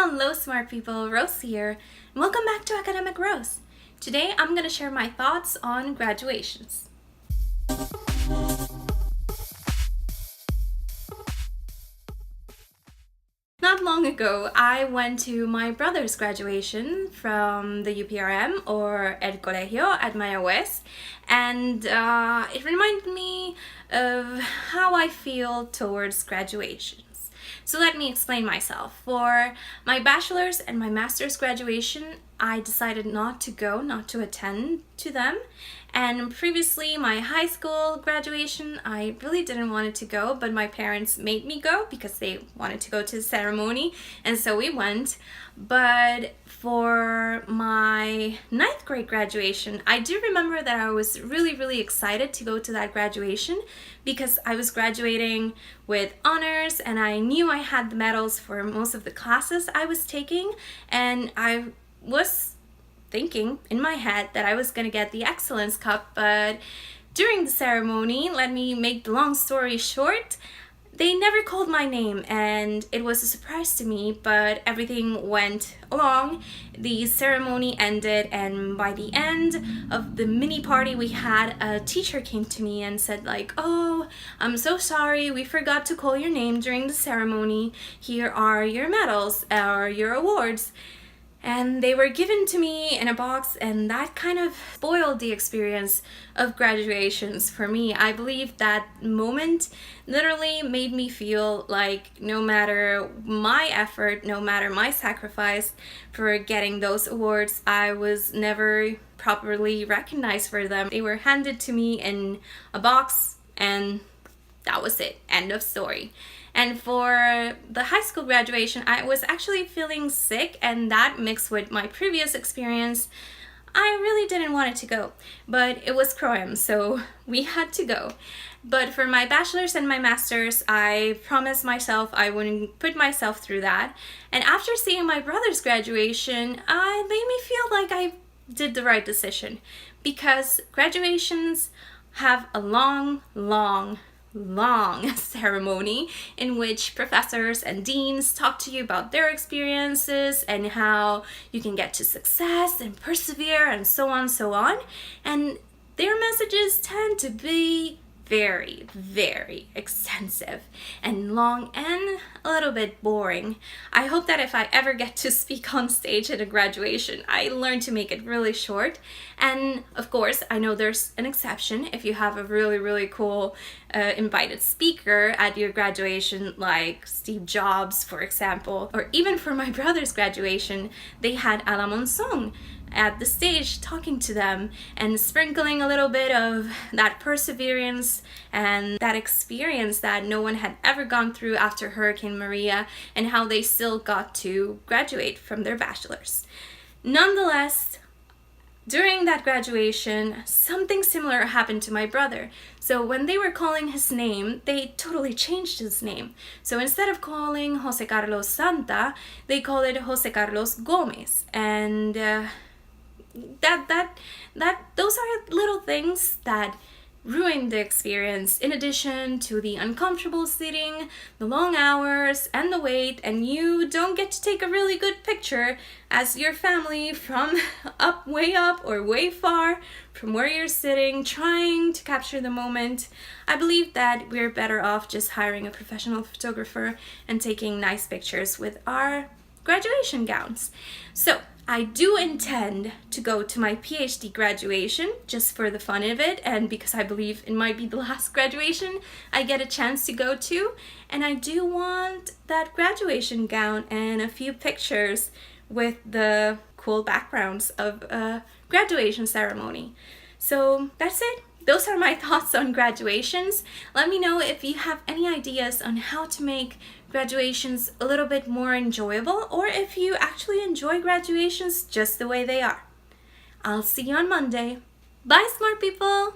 Hello smart people, Rose here, and welcome back to Academic Rose. Today I'm going to share my thoughts on graduations. Not long ago, I went to my brother's graduation from the UPRM or El Colegio at Maya West, and it reminded me of how I feel towards graduations. So let me explain myself. For my bachelor's and my master's graduation, I decided not to attend to them. And previously, my high school graduation, I really didn't want to go, but my parents made me go because they wanted to go to the ceremony, and so we went. But for my 9th grade graduation, I do remember that I was really excited to go to that graduation because I was graduating with honors and I knew I had the medals for most of the classes I was taking, and I was thinking in my head that I was gonna get the Excellence Cup. But during the ceremony, let me make the long story short, they never called my name and it was a surprise to me, but everything went along. The ceremony ended, and by the end of the mini party we had, a teacher came to me and said like, "Oh, I'm so sorry, we forgot to call your name during the ceremony. Here are your medals or your awards." And they were given to me in a box, and that kind of spoiled the experience of graduations for me. I believe that moment literally made me feel like no matter my effort, no matter my sacrifice for getting those awards, I was never properly recognized for them. They were handed to me in a box, and that was it. End of story. And for the high school graduation, I was actually feeling sick, and that mixed with my previous experience, I really didn't want it to go. But it was Croem, so we had to go. But for my bachelor's and my master's, I promised myself I wouldn't put myself through that. And after seeing my brother's graduation, it made me feel like I did the right decision. Because graduations have a long ceremony in which professors and deans talk to you about their experiences and how you can get to success and persevere and so on. And their messages tend to be very extensive and long and a little bit boring. I hope that if I ever get to speak on stage at a graduation, I learn to make it really short. And of course, I know there's an exception if you have a really cool invited speaker at your graduation, like Steve Jobs, for example. Or even for my brother's graduation, they had Alain Monsong at the stage talking to them and sprinkling a little bit of that perseverance and that experience that no one had ever gone through after Hurricane Maria, and how they still got to graduate from their bachelor's. Nonetheless, during that graduation, something similar happened to my brother. So when they were calling his name, they totally changed his name. So instead of calling Jose Carlos Santa, they called it Jose Carlos Gomez. And those are little things that ruined the experience, in addition to the uncomfortable sitting, the long hours, and the wait, and you don't get to take a really good picture as your family from way up or way far from where you're sitting, trying to capture the moment. I believe that we're better off just hiring a professional photographer and taking nice pictures with our graduation gowns. So I do intend to go to my PhD graduation just for the fun of it, and because I believe it might be the last graduation I get a chance to go to. And I do want that graduation gown and a few pictures with the cool backgrounds of a graduation ceremony. So that's it. Those are my thoughts on graduations. Let me know if you have any ideas on how to make graduations a little bit more enjoyable, or if you actually enjoy graduations just the way they are. I'll see you on Monday. Bye, smart people!